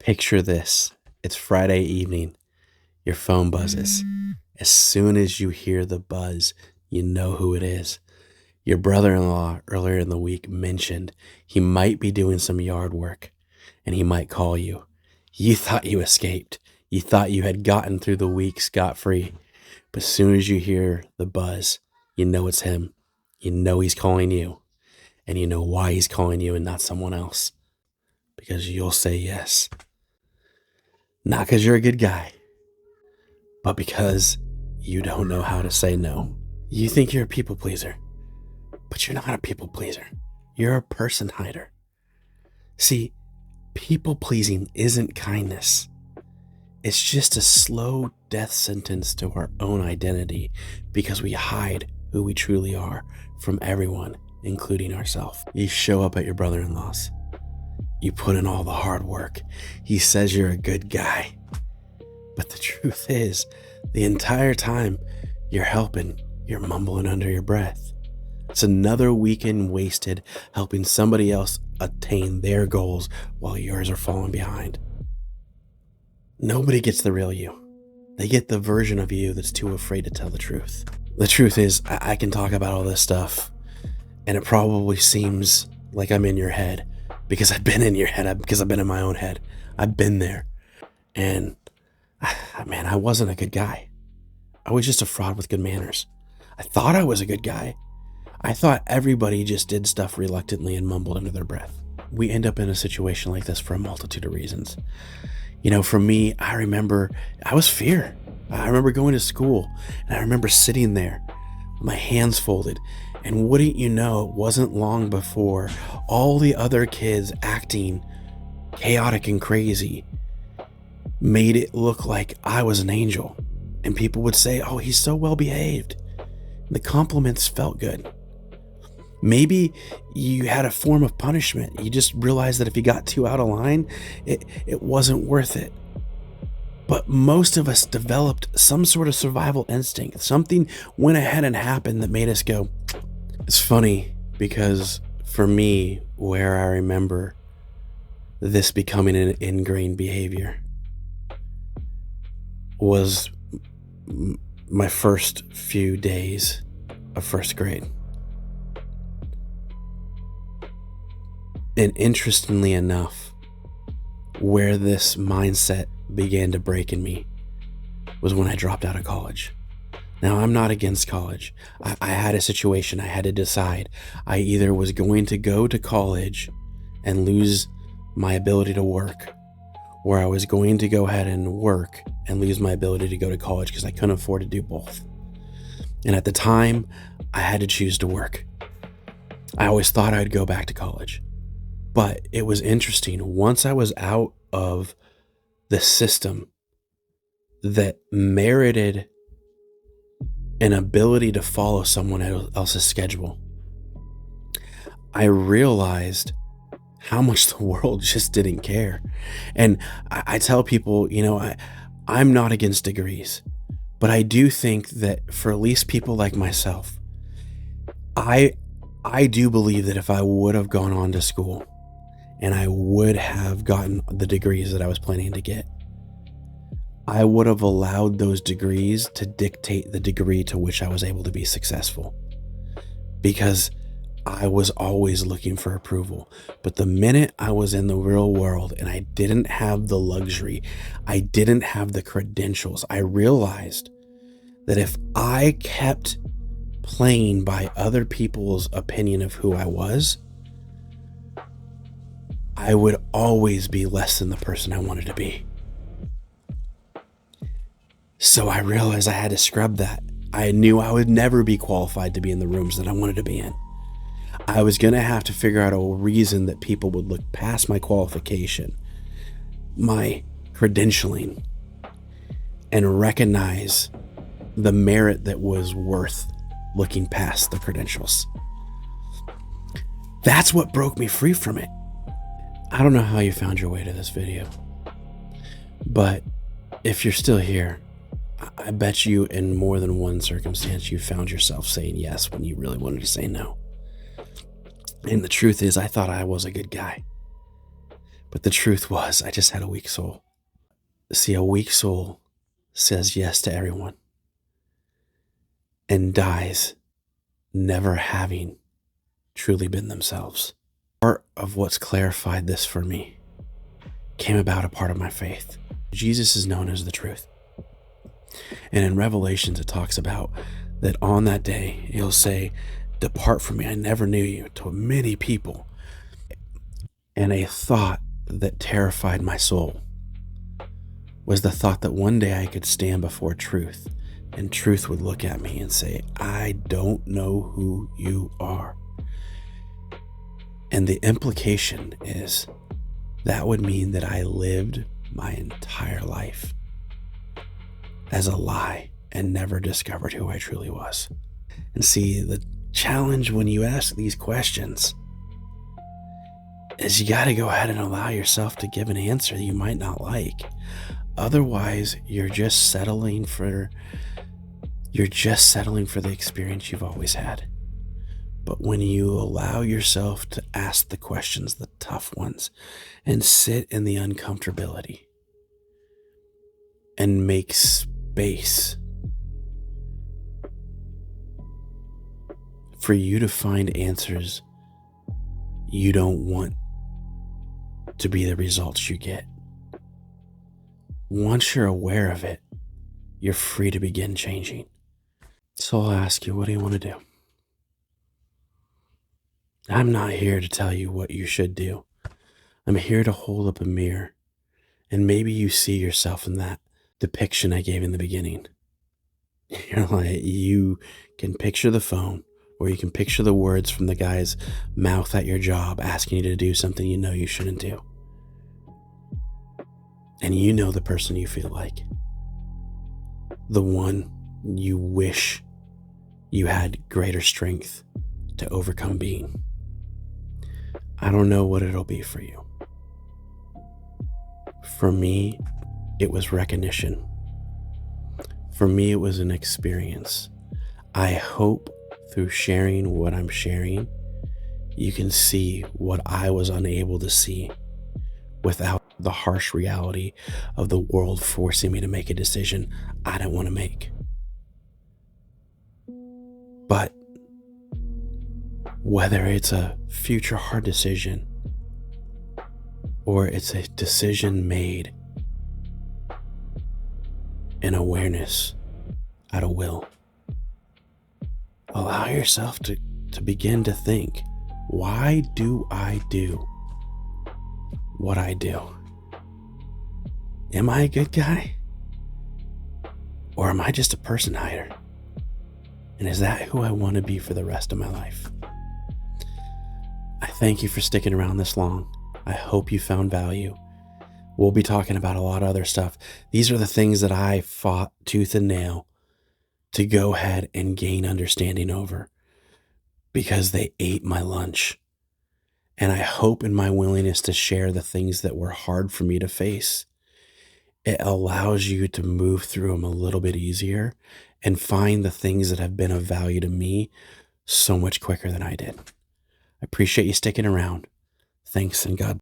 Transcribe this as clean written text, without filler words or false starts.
Picture this. It's Friday evening. Your phone buzzes. As soon as you hear the buzz, you know who it is. Your brother-in-law earlier in the week mentioned he might be doing some yard work and he might call you. You thought you escaped. You thought you had gotten through the week scot-free. But as soon as you hear the buzz, you know it's him. You know he's calling you. And you know why he's calling you and not someone else. Because you'll say yes. Not because you're a good guy, but because you don't know how to say no. You think you're a people pleaser, but you're not a people pleaser. You're a person hider. See, people pleasing isn't kindness. It's just a slow death sentence to our own identity because we hide who we truly are from everyone, including ourselves. You show up at your brother-in-law's. You put in all the hard work. He says you're a good guy. But the truth is, the entire time you're helping, you're mumbling under your breath. It's another weekend wasted helping somebody else attain their goals while yours are falling behind. Nobody gets the real you. They get the version of you that's too afraid to tell the truth. The truth is, I can talk about all this stuff, and it probably seems like I'm in your head. Because I've been in your head, because I've been in my own head. I've been there. And, man, I wasn't a good guy. I was just a fraud with good manners. I thought I was a good guy. I thought everybody just did stuff reluctantly and mumbled under their breath. We end up in a situation like this for a multitude of reasons. You know, for me, I remember I was fear. I remember going to school, and I remember sitting there with my hands folded. And wouldn't you know, it wasn't long before all the other kids acting chaotic and crazy made it look like I was an angel. And people would say, oh, he's so well behaved. The compliments felt good. Maybe you had a form of punishment. You just realized that if you got too out of line, it wasn't worth it. But most of us developed some sort of survival instinct. Something went ahead and happened that made us go. It's funny because for me, where I remember this becoming an ingrained behavior was my first few days of first grade. And interestingly enough, where this mindset began to break in me was when I dropped out of college. Now, I'm not against college. I had a situation I had to decide. I either was going to go to college and lose my ability to work, or I was going to go ahead and work and lose my ability to go to college because I couldn't afford to do both. And at the time, I had to choose to work. I always thought I'd go back to college. But it was interesting. Once I was out of the system that merited an ability to follow someone else's schedule, I realized how much the world just didn't care. And I tell people, you know, I'm not against degrees, but I do think that for at least people like myself, I do believe that if I would have gone on to school and I would have gotten the degrees that I was planning to get, I would have allowed those degrees to dictate the degree to which I was able to be successful, because I was always looking for approval. But the minute I was in the real world and I didn't have the luxury, I didn't have the credentials, I realized that if I kept playing by other people's opinion of who I was, I would always be less than the person I wanted to be. So I realized I had to scrub that. I knew I would never be qualified to be in the rooms that I wanted to be in. I was going to have to figure out a reason that people would look past my qualification, my credentialing, and recognize the merit that was worth looking past the credentials. That's what broke me free from it. I don't know how you found your way to this video, but if you're still here, I bet you in more than one circumstance you found yourself saying yes when you really wanted to say no. And the truth is, I thought I was a good guy. But the truth was, I just had a weak soul. See, a weak soul says yes to everyone and dies never having truly been themselves. Part of what's clarified this for me came about a part of my faith. Jesus is known as the truth. And in Revelations, it talks about that on that day, he'll say, "Depart from me, I never knew you," to many people. And a thought that terrified my soul was the thought that one day I could stand before truth, and truth would look at me and say, "I don't know who you are." And the implication is that would mean that I lived my entire life as a lie and never discovered who I truly was. And see, the challenge when you ask these questions is you got to go ahead and allow yourself to give an answer that you might not like. Otherwise, you're just settling for the experience you've always had. But when you allow yourself to ask the questions, the tough ones, and sit in the uncomfortability and make space for you to find answers you don't want to be the results you get. Once you're aware of it, you're free to begin changing. So I'll ask you, what do you want to do? I'm not here to tell you what you should do. I'm here to hold up a mirror, and maybe you see yourself in that depiction I gave in the beginning. You're like, you can picture the phone, or you can picture the words from the guy's mouth at your job asking you to do something you know you shouldn't do. And you know the person you feel like. The one you wish you had greater strength to overcome being. I don't know what it'll be for you. For me, it was recognition. For me, it was an experience. I hope through sharing what I'm sharing, you can see what I was unable to see without the harsh reality of the world forcing me to make a decision I didn't want to make. But whether it's a future hard decision or it's a decision made in awareness out of will, allow yourself to begin to think, why do I do what I do? Am I a good guy? Or am I just a person hider? And is that who I want to be for the rest of my life? I thank you for sticking around this long. I hope you found value. We'll be talking about a lot of other stuff. These are the things that I fought tooth and nail to go ahead and gain understanding over, because they ate my lunch. And I hope in my willingness to share the things that were hard for me to face, it allows you to move through them a little bit easier and find the things that have been of value to me so much quicker than I did. I appreciate you sticking around. Thanks, and God